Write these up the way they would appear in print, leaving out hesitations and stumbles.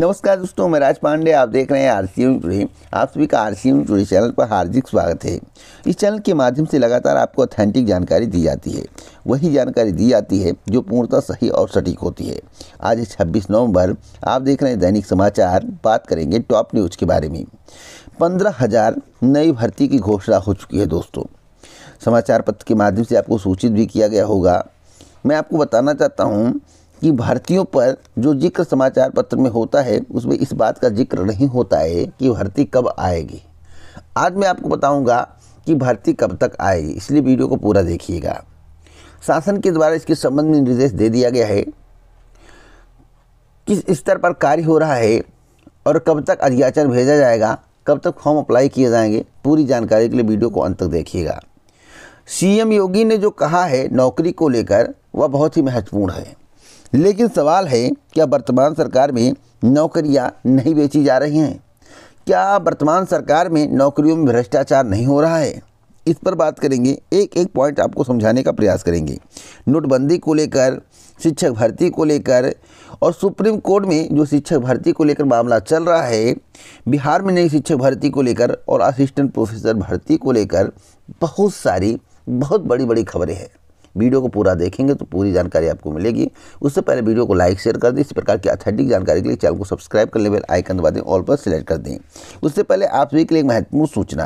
नमस्कार दोस्तों, मैं राज पांडे। आप देख रहे हैं आरसीएम टुडे। आप सभी का आरसीएम टुडे चैनल पर हार्दिक स्वागत है। इस चैनल के माध्यम से लगातार आपको ऑथेंटिक जानकारी दी जाती है, वही जानकारी दी जाती है जो पूर्णतः सही और सटीक होती है। आज 26 नवंबर, आप देख रहे हैं दैनिक समाचार। बात करेंगे टॉप न्यूज़ के बारे में। 15,000 नई भर्ती की घोषणा हो चुकी है दोस्तों। समाचार पत्र के माध्यम से आपको सूचित भी किया गया होगा। मैं आपको बताना चाहता हूँ कि भर्तियों पर जो जिक्र समाचार पत्र में होता है, उसमें इस बात का जिक्र नहीं होता है कि भर्ती कब आएगी। आज मैं आपको बताऊंगा कि भर्ती कब तक आएगी, इसलिए वीडियो को पूरा देखिएगा। शासन के द्वारा इसके संबंध में निर्देश दे दिया गया है, किस स्तर पर कार्य हो रहा है और कब तक अधियाचन भेजा जाएगा, कब तक फॉर्म अप्लाई किए जाएंगे। पूरी जानकारी के लिए वीडियो को अंत तक देखिएगा। सीएम योगी ने जो कहा है नौकरी को लेकर, वह बहुत ही महत्वपूर्ण है। लेकिन सवाल है, क्या वर्तमान सरकार में नौकरियां नहीं बेची जा रही हैं? क्या वर्तमान सरकार में नौकरियों में भ्रष्टाचार नहीं हो रहा है? इस पर बात करेंगे। एक एक पॉइंट आपको समझाने का प्रयास करेंगे। नोटबंदी को लेकर, शिक्षक भर्ती को लेकर और सुप्रीम कोर्ट में जो शिक्षक भर्ती को लेकर मामला चल रहा है, बिहार में नई शिक्षक भर्ती को लेकर और असिस्टेंट प्रोफेसर भर्ती को लेकर बहुत बड़ी खबरें हैं। वीडियो को पूरा देखेंगे तो पूरी जानकारी आपको मिलेगी। उससे पहले वीडियो को लाइक शेयर कर दें। इस प्रकार की ऑथेंटिक जानकारी के लिए चैनल को सब्सक्राइब कर लें, बेल आइकन दबा दें, ऑल पर सिलेक्ट कर दें। उससे पहले आप सभी के लिए एक महत्वपूर्ण सूचना।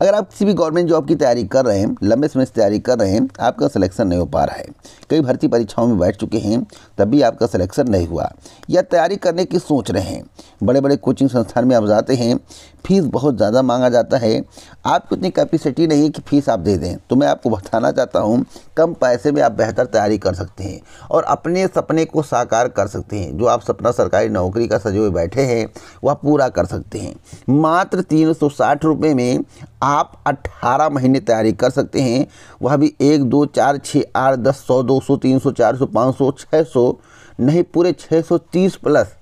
अगर आप किसी भी गवर्नमेंट जॉब की तैयारी कर रहे हैं, लंबे समय से तैयारी कर रहे हैं, आपका सिलेक्शन नहीं हो पा रहा है, कई भर्ती परीक्षाओं में बैठ चुके हैं, तब भी आपका सिलेक्शन नहीं हुआ, या तैयारी करने की सोच रहे हैं, बड़े बड़े कोचिंग संस्थान में आप जाते हैं, फीस बहुत ज़्यादा मांगा जाता है, आपको इतनी कैपेसिटी नहीं है कि फ़ीस आप दे दें, तो मैं आपको बताना चाहता हूँ, कम पैसे में आप बेहतर तैयारी कर सकते हैं और अपने सपने को साकार कर सकते हैं। जो आप सपना सरकारी नौकरी का सजे हुए बैठे हैं, वह पूरा कर सकते हैं। मात्र 360 रुपये में आप 18 महीने तैयारी कर सकते हैं। वह भी 1, 2, 4, 6, 8, 10, 100, 200, 300, 400, 500, 600 नहीं, पूरे 630 प्लस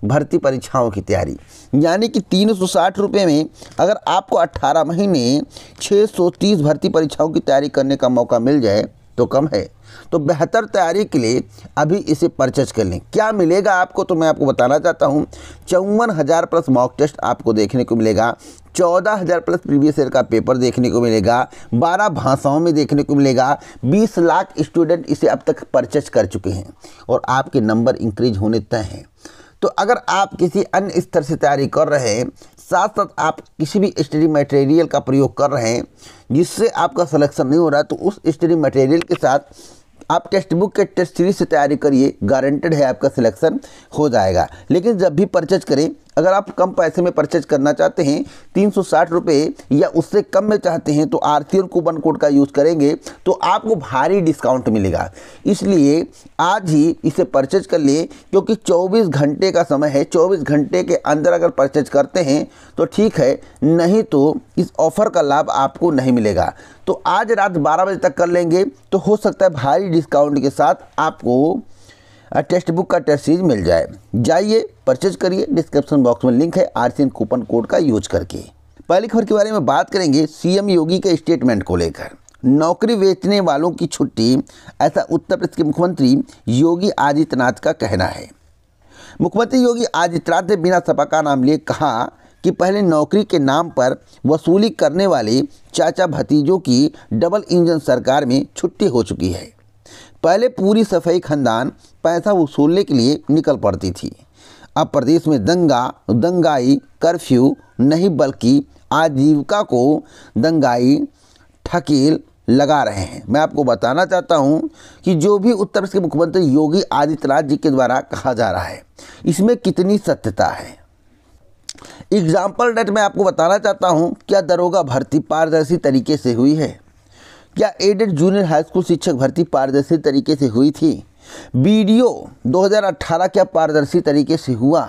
भर्ती परीक्षाओं की तैयारी। यानी कि 360 रुपये में अगर आपको 18 महीने 630 भर्ती परीक्षाओं की तैयारी करने का मौका मिल जाए तो कम है। तो बेहतर तैयारी के लिए अभी इसे परचेज कर लें। क्या मिलेगा आपको, तो मैं आपको बताना चाहता हूँ। 54,000 प्लस मॉक टेस्ट आपको देखने को मिलेगा, 14,000 प्लस प्रीवियस ईयर का पेपर देखने को मिलेगा, 12 भाषाओं में देखने को मिलेगा। 20 लाख स्टूडेंट इसे अब तक परचेज कर चुके हैं और आपके नंबर इंक्रीज होने तय हैं। तो अगर आप किसी अन्य स्तर से तैयारी कर रहे हैं, साथ साथ आप किसी भी स्टडी मटेरियल का प्रयोग कर रहे हैं जिससे आपका सिलेक्शन नहीं हो रहा है, तो उस स्टडी मटेरियल के साथ आप टेक्स्ट बुक के टेस्ट सीरीज से तैयारी करिए, गारंटेड है आपका सिलेक्शन हो जाएगा। लेकिन जब भी परचेज करें, अगर आप कम पैसे में परचेज करना चाहते हैं, 360 रुपये या उससे कम में चाहते हैं, तो आरसीएम कूपन कोड का यूज़ करेंगे तो आपको भारी डिस्काउंट मिलेगा। इसलिए आज ही इसे परचेज कर लिए, क्योंकि 24 घंटे का समय है। 24 घंटे के अंदर अगर परचेज करते हैं तो ठीक है, नहीं तो इस ऑफ़र का लाभ आपको नहीं मिलेगा। तो आज रात 12 बजे तक कर लेंगे तो हो सकता है भारी डिस्काउंट के साथ आपको टेक्स्ट बुक का टेस्ट सीरीज मिल जाए। जाइए परचेज करिए, डिस्क्रिप्शन बॉक्स में लिंक है आरसीएम कूपन कोड का यूज करके। पहली खबर के बारे में बात करेंगे। सीएम योगी के स्टेटमेंट को लेकर, नौकरी बेचने वालों की छुट्टी, ऐसा उत्तर प्रदेश के मुख्यमंत्री योगी आदित्यनाथ का कहना है। मुख्यमंत्री योगी आदित्यनाथ ने बिना सपा का नाम लिए कहा कि पहले नौकरी के नाम पर वसूली करने वाले चाचा भतीजों की डबल इंजन सरकार में छुट्टी हो चुकी है। पहले पूरी सफाई खानदान पैसा वसूलने के लिए निकल पड़ती थी। अब प्रदेश में दंगाई कर्फ्यू नहीं, बल्कि आजीविका को दंगाई ठकेल लगा रहे हैं। मैं आपको बताना चाहता हूं कि जो भी उत्तर प्रदेश के मुख्यमंत्री योगी आदित्यनाथ जी के द्वारा कहा जा रहा है, इसमें कितनी सत्यता है। एग्जाम्पल डेट मैं आपको बताना चाहता हूं, क्या दरोगा भर्ती पारदर्शी तरीके से हुई है? क्या एडेड जूनियर हाई स्कूल शिक्षक भर्ती पारदर्शी तरीके से हुई थी? बीडीओ 2018 क्या पारदर्शी तरीके से हुआ?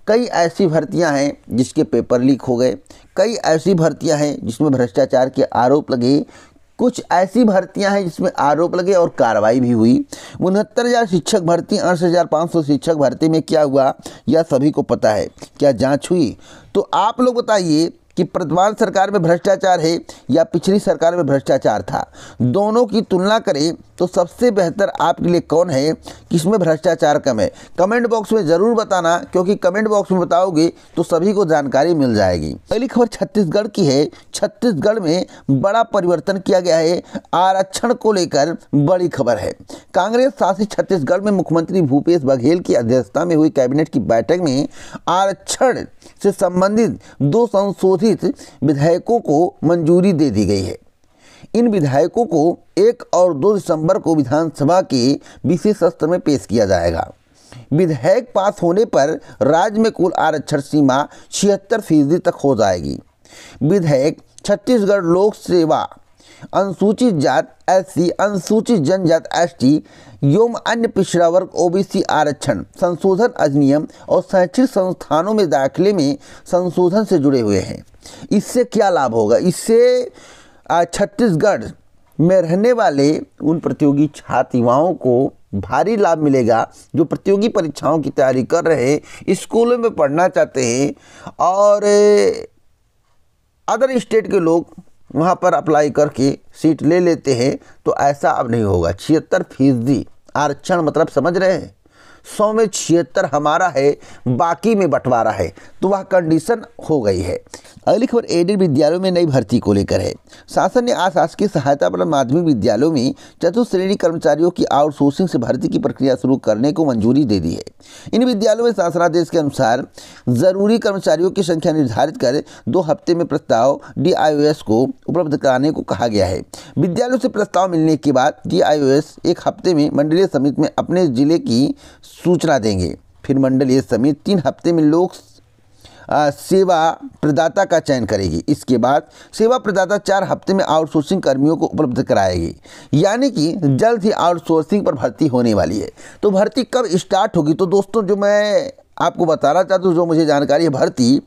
कई ऐसी भर्तियां हैं जिसके पेपर लीक हो गए, कई ऐसी भर्तियां हैं जिसमें भ्रष्टाचार के आरोप लगे, कुछ ऐसी भर्तियां हैं जिसमें आरोप लगे और कार्रवाई भी हुई। 69,000 शिक्षक भर्ती, 68,500 शिक्षक भर्ती में क्या हुआ यह सभी को पता है। क्या जांच हुई? तो आप लोग बताइए कि वर्तमान सरकार में भ्रष्टाचार है या पिछली सरकार में भ्रष्टाचार था, दोनों की तुलना करें तो सबसे बेहतर आपके लिए कौन है, किसमें भ्रष्टाचार कम है? कमेंट बॉक्स में ज़रूर बताना, क्योंकि कमेंट बॉक्स में बताओगे तो सभी को जानकारी मिल जाएगी। अगली खबर छत्तीसगढ़ की है। छत्तीसगढ़ में बड़ा परिवर्तन किया गया है, आरक्षण को लेकर बड़ी खबर है। कांग्रेस शासित छत्तीसगढ़ में मुख्यमंत्री भूपेश बघेल की अध्यक्षता में हुई कैबिनेट की बैठक में आरक्षण से संबंधित 2 संशोधित विधेयकों को मंजूरी दे दी गई है। इन विधेयकों को 1 और 2 दिसंबर को विधानसभा के विशेष सत्र में पेश किया जाएगा। विधेयक पास होने पर राज्य में कुल आरक्षण सीमा 76% तक हो जाएगी। विधेयक छत्तीसगढ़ लोक सेवा अनुसूचित जात SC, अनुसूचित जनजात ST एवं अन्य पिछड़ा वर्ग OBC आरक्षण संशोधन अधिनियम और शैक्षिक संस्थानों में दाखिले में संशोधन से जुड़े हुए हैं। इससे क्या लाभ होगा? इससे छत्तीसगढ़ में रहने वाले उन प्रतियोगी छात्र युवाओं को भारी लाभ मिलेगा जो प्रतियोगी परीक्षाओं की तैयारी कर रहे हैं, स्कूलों में पढ़ना चाहते हैं और अदर स्टेट के लोग वहाँ पर अप्लाई करके सीट ले लेते हैं। तो ऐसा अब नहीं होगा। 76% आरक्षण मतलब समझ रहे हैं, 100 में 76 हमारा है, बाकी में बंटवारा है, तो वह कंडीशन हो गई है। अगली खबर एडेड विद्यालयों में नई भर्ती को लेकर है। शासन ने अशासकीय सहायता पर माध्यमिक विद्यालयों में चतुर्थ श्रेणी कर्मचारियों की आउटसोर्सिंग से भर्ती की प्रक्रिया शुरू करने को मंजूरी दे दी है। इन विद्यालयों में शासनादेश के अनुसार जरूरी कर्मचारियों की संख्या निर्धारित कर 2 हफ्ते में प्रस्ताव DIOS को उपलब्ध कराने को कहा गया है। विद्यालयों से प्रस्ताव मिलने के बाद DIOS 1 हफ्ते में मंडलीय समिति में अपने जिले की सूचना देंगे। फिर मंडलीय समिति 3 हफ्ते में लोक सेवा प्रदाता का चयन करेगी। इसके बाद सेवा प्रदाता 4 हफ्ते में आउटसोर्सिंग कर्मियों को उपलब्ध कराएगी। यानी कि जल्द ही आउटसोर्सिंग पर भर्ती होने वाली है। तो भर्ती कब स्टार्ट होगी? तो दोस्तों जो मैं आपको बताना चाहता हूँ, जो मुझे जानकारी है, भर्ती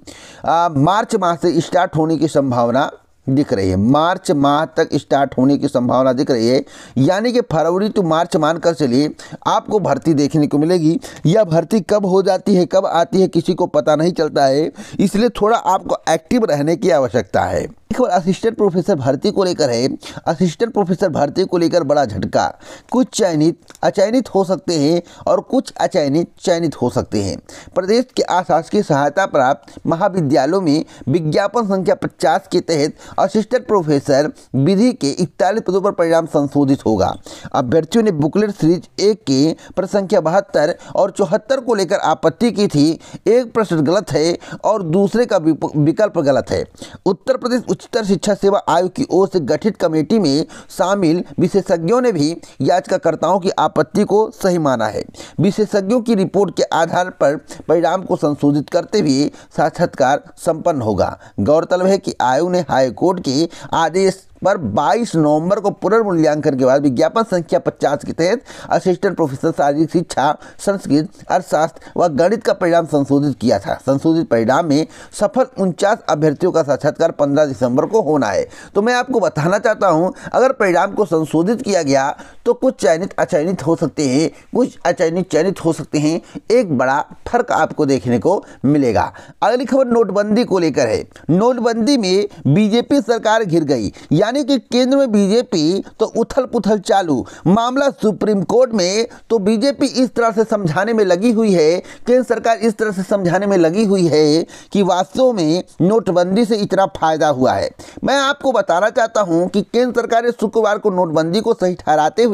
मार्च माह से स्टार्ट होने की संभावना दिख रही है। मार्च माह तक स्टार्ट होने की संभावना दिख रही है। यानी कि फरवरी टू मार्च मानकर चलिए आपको भर्ती देखने को मिलेगी। यह भर्ती कब हो जाती है, कब आती है, किसी को पता नहीं चलता है, इसलिए थोड़ा आपको एक्टिव रहने की आवश्यकता है। असिस्टेंट प्रोफेसर भर्ती को लेकर है। असिस्टेंट प्रोफेसर भर्ती को लेकर बड़ा झटका। कुछ चयनित अचयनित हो सकते हैं और कुछ अचयनित चयनित हो सकते हैं। प्रदेश के अशासकीय सहायता प्राप्त महाविद्यालयों में विज्ञापन संख्या 50 के तहत असिस्टेंट प्रोफेसर विधि के 41 पदों पर परिणाम संशोधित होगा। अभ्यर्थियों ने बुकलेट सीरीज 1 के प्रश्न संख्या 72 और 74 को लेकर आपत्ति की थी। एक प्रश्न गलत है और दूसरे का विकल्प गलत है। उत्तर प्रदेश उच्चतर शिक्षा सेवा आयोग की ओर से गठित कमेटी में शामिल विशेषज्ञों ने भी याचिकाकर्ताओं की आपत्ति को सही माना है। विशेषज्ञों की रिपोर्ट के आधार पर परिणाम को संशोधित करते हुए साक्षात्कार संपन्न होगा। गौरतलब है कि आयोग ने हाईकोर्ट के आदेश पर 22 नवंबर को पुनर्मूल्यांकन के बाद विज्ञापन संख्या 50 के तहत असिस्टेंट प्रोफेसर शारीरिक शिक्षा, संस्कृत, अर्थशास्त्र व गणित का परिणाम संशोधित किया था। संशोधित परिणाम में सफल 49 अभ्यर्थियों का साक्षात्कार 15 दिसंबर को होना है। तो मैं आपको बताना चाहता हूं, अगर परिणाम को संशोधित किया गया तो कुछ चयनित अचयनित हो सकते हैं, कुछ अचयनित चयनित हो सकते हैं। एक बड़ा फर्क आपको देखने को मिलेगा। अगली खबर नोटबंदी को लेकर है। नोटबंदी में बीजेपी सरकार घिर गई, यानी कि केंद्र में बीजेपी तो उथल पुथल चालू। मामला सुप्रीम कोर्ट में, तो बीजेपी इस तरह से समझाने में लगी हुई है, केंद्र सरकार इस तरह से समझाने में लगी हुई है कि वास्तव में नोटबंदी से इतना फायदा हुआ है। मैं आपको बताना चाहता हूं कि केंद्र सरकार ने शुक्रवार को नोटबंदी को सही ठहराते हुए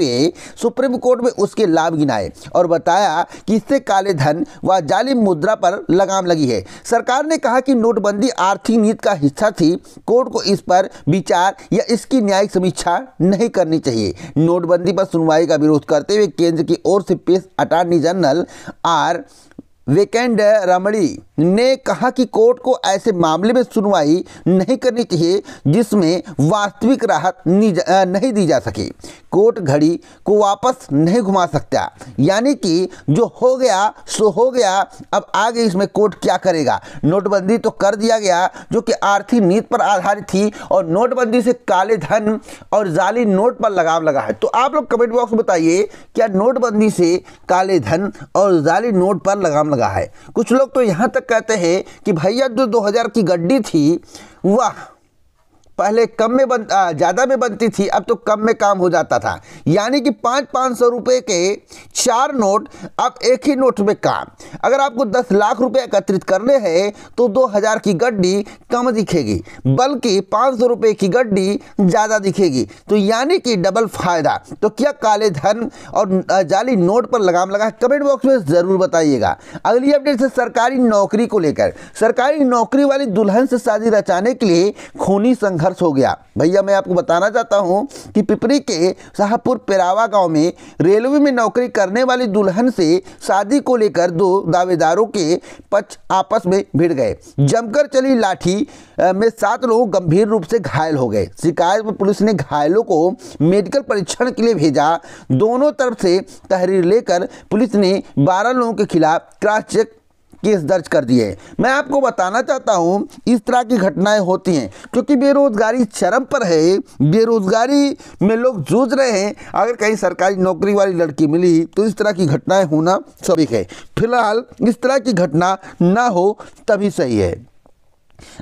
सुप्रीम कोर्ट में उसके लाभ गिनाए और बताया कि इससे काले धन व जाली मुद्रा पर लगाम लगी है। सरकार ने कहा कि नोटबंदी आर्थिक नीति का हिस्सा थी। कोर्ट को इस पर विचार या इसकी न्यायिक समीक्षा नहीं करनी चाहिए। नोटबंदी पर सुनवाई का विरोध करते हुए केंद्र की ओर से पेश अटॉर्नी जनरल आर वेंकट रमणी ने कहा कि कोर्ट को ऐसे मामले में सुनवाई नहीं करनी चाहिए जिसमें वास्तविक राहत नहीं दी जा सके। कोर्ट घड़ी को वापस नहीं घुमा सकता, यानी कि जो हो गया सो हो गया। अब आगे इसमें कोर्ट क्या करेगा? नोटबंदी तो कर दिया गया जो कि आर्थिक नीति पर आधारित थी और नोटबंदी से काले धन और जाली नोट पर लगाम लगा है। तो आप लोग कमेंट बॉक्स में बताइए, क्या नोटबंदी से काले धन और जाली नोट पर लगाम लगा लगा है। कुछ लोग तो यहाँ तक कहते हैं कि भैया जो 2000 की गड्डी थी वह पहले कम में ज़्यादा में बनती थी, अब तो कम में काम हो जाता था। यानी कि 500 रुपये के 4 नोट अब एक ही नोट में काम। अगर आपको 10 लाख रुपए एकत्रित करने हैं तो 2000 की गड्डी कम दिखेगी, बल्कि 500 रुपये की गड्डी ज़्यादा दिखेगी। तो यानी कि डबल फायदा। तो क्या काले धन और जाली नोट पर लगाम लगा है? कमेंट बॉक्स में ज़रूर बताइएगा। अगली अपडेट है सरकारी नौकरी को लेकर। सरकारी नौकरी वाली दुल्हन से शादी रचाने के लिए खूनी संघर्ष हो गया। भैया मैं आपको बताना चाहता हूं कि पिपरी के शाहपुर पेरावा गांव में रेलवे में नौकरी करने वाली दुल्हन से शादी को लेकर 2 दावेदारों के पक्ष आपस में भिड़ गए। जमकर चली लाठी में 7 लोग गंभीर रूप से घायल हो गए। शिकायत पर पुलिस ने घायलों को मेडिकल परीक्षण के लिए भेजा। दोनों तरफ से तहरीर लेकर पुलिस ने 12 लोगों के खिलाफ क्रॉस चेक केस दर्ज कर दिए। मैं आपको बताना चाहता हूं इस तरह की घटनाएं होती हैं क्योंकि बेरोजगारी चरम पर है। बेरोजगारी में लोग जूझ रहे हैं। अगर कहीं सरकारी नौकरी वाली लड़की मिली तो इस तरह की घटनाएं होना स्वाभाविक है। फिलहाल इस तरह की घटना ना हो तभी सही है।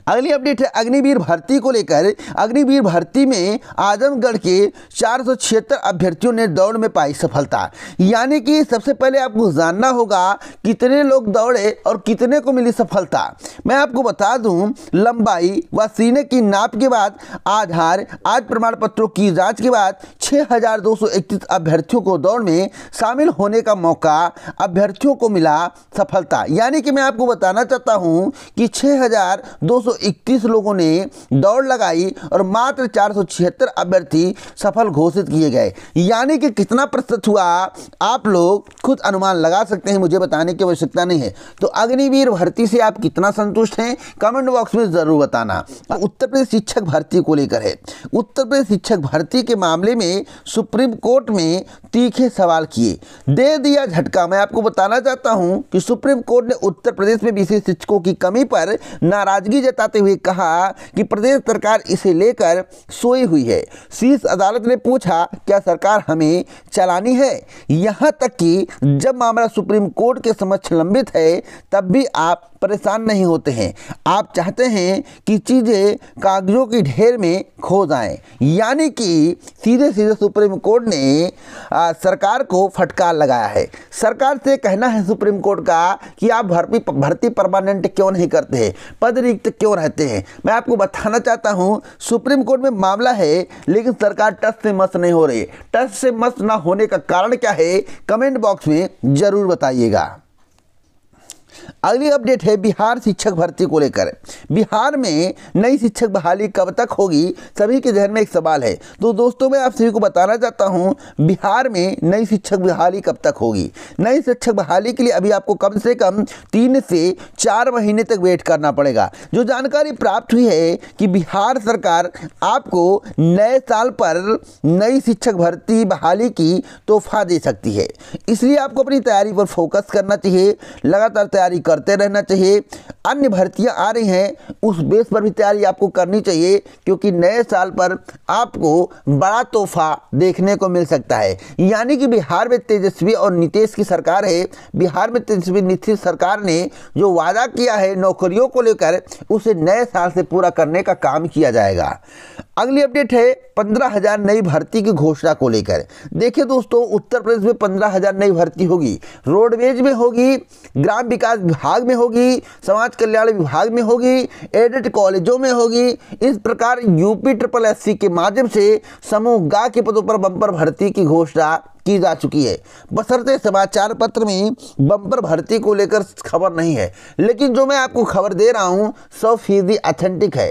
अगली अपडेट है अग्निवीर भर्ती को लेकर। अग्निवीर भर्ती में आजमगढ़ के 476 अभ्यर्थियों ने दौड़ में पाई सफलता। यानी कि सबसे पहले आपको जानना होगा कितने लोग दौड़े और कितने को मिली सफलता। मैं आपको बता दूं, लंबाई व सीने की नाप के बाद आधार आज प्रमाण पत्रों की जांच के बाद 6231 अभ्यर्थियों को दौड़ में शामिल होने का मौका अभ्यर्थियों को मिला सफलता। यानी कि मैं आपको बताना चाहता हूं कि 6231 लोगों ने दौड़ लगाई और मात्र 476 अभ्यर्थी सफल घोषित किए गए। यानी कि कितना प्रतिशत हुआ आप लोग खुद अनुमान लगा सकते हैं, मुझे बताने की आवश्यकता नहीं है। तो अग्निवीर भर्ती से आप कितना संतुष्ट हैं कमेंट बॉक्स में जरूर बताना। उत्तर प्रदेश शिक्षक भर्ती को लेकर है। उत्तर प्रदेश शिक्षक भर्ती के मामले में सुप्रीम कोर्ट में तीखे सवाल किए, दे दिया झटका। मैं आपको बताना चाहता हूं कि सुप्रीम कोर्ट ने उत्तर प्रदेश में विशेष शिक्षकों की कमी पर नाराजगी जताते हुए कहा कि प्रदेश सरकार इसे लेकर सोई हुई है। शीर्ष अदालत ने पूछा क्या सरकार हमें चलानी है? यहां तक कि जब मामला सुप्रीम कोर्ट के समक्ष लंबित है तब भी आप परेशान नहीं होते हैं। आप चाहते हैं कि चीज़ें कागजों की ढेर में खो जाएं। यानी कि सीधे सीधे सुप्रीम कोर्ट ने सरकार को फटकार लगाया है। सरकार से कहना है सुप्रीम कोर्ट का कि आप भर्ती परमानेंट क्यों नहीं करते हैं, पद रिक्त क्यों रहते हैं। मैं आपको बताना चाहता हूं सुप्रीम कोर्ट में मामला है लेकिन सरकार टस से मस नहीं हो रही। टस से मस ना होने का कारण क्या है कमेंट बॉक्स में जरूर बताइएगा। अगली अपडेट है बिहार शिक्षक भर्ती को लेकर। बिहार में नई शिक्षक बहाली कब तक होगी, सभी के जहन में एक सवाल है। तो दोस्तों मैं आप सभी को बताना चाहता हूं बिहार में नई शिक्षक बहाली कब तक होगी। नई शिक्षक बहाली के लिए अभी आपको कम से कम 3 से 4 महीने तक वेट करना पड़ेगा। जो जानकारी प्राप्त हुई है कि बिहार सरकार आपको नए साल पर नई शिक्षक भर्ती बहाली की तोहफा दे सकती है। इसलिए आपको अपनी तैयारी पर फोकस करना चाहिए, लगातार तैयारी करते रहना चाहिए। अन्य भर्तियां आ रही हैं उस बेस पर भी तैयारी आपको करनी चाहिए क्योंकि नए साल पर आपको बड़ा तोहफा देखने को मिल सकता है। यानी कि बिहार में तेजस्वी और नीतीश की सरकार है। बिहार में तेजस्वी नीतीश सरकार ने जो वादा किया है नौकरियों को लेकर उसे नए साल से पूरा करने का काम किया जाएगा। अगली अपडेट है 15,000 नई भर्ती की घोषणा को लेकर। देखिए दोस्तों उत्तर प्रदेश में 15,000 नई भर्ती होगी। रोडवेज में होगी, ग्राम विकास विभाग में होगी, समाज कल्याण विभाग में होगी, एडेड कॉलेजों में होगी। इस प्रकार यूपी SSSC के माध्यम से समूह ग के पदों पर बम्पर भर्ती की घोषणा की जा चुकी है। बशर्ते समाचार पत्र में बम्पर भर्ती को लेकर खबर नहीं है, लेकिन जो मैं आपको खबर दे रहा हूं 100% ऑथेंटिक है।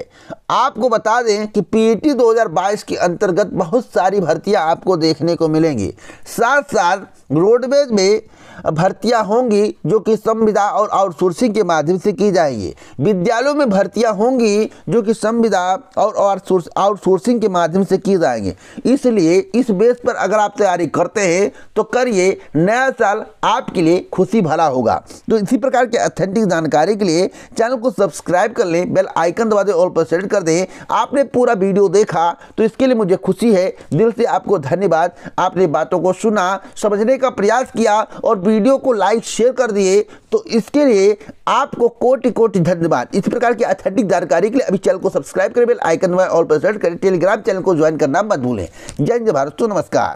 आपको बता दें कि PET 2022 के अंतर्गत बहुत सारी भर्तियां आपको देखने को मिलेंगी। साथ साथ रोडवेज में भर्तियां होंगी जो कि संविदा और आउटसोर्सिंग के माध्यम से की जाएंगी। विद्यालयों में भर्तियां होंगी जो कि संविदा और आउटसोर्सिंग के माध्यम से की जाएंगी। इसलिए इस बेस पर अगर आप तैयारी करते हैं तो करिए, नया साल आपके लिए खुशी भरा होगा। तो इसी प्रकार के ऑथेंटिक जानकारी के लिए चैनल को सब्सक्राइब कर लें, बेल आइकन दबा दें, ऑल पर सेट कर दें। आपने पूरा वीडियो देखा तो इसके लिए मुझे खुशी है, दिल से आपको धन्यवाद। आपने बातों को सुना, समझने का प्रयास किया और वीडियो को लाइक शेयर कर दिए, तो इसके लिए आपको कोटि कोटि धन्यवाद। इसी प्रकार की ऑथेंटिक जानकारी के लिए अभी चैनल को सब्सक्राइब करें, बेल आइकन दबाएं, ऑल पर सेट करें। टेलीग्राम चैनल को ज्वाइन करना मत भूलें। जय हिंद, भारत, नमस्कार।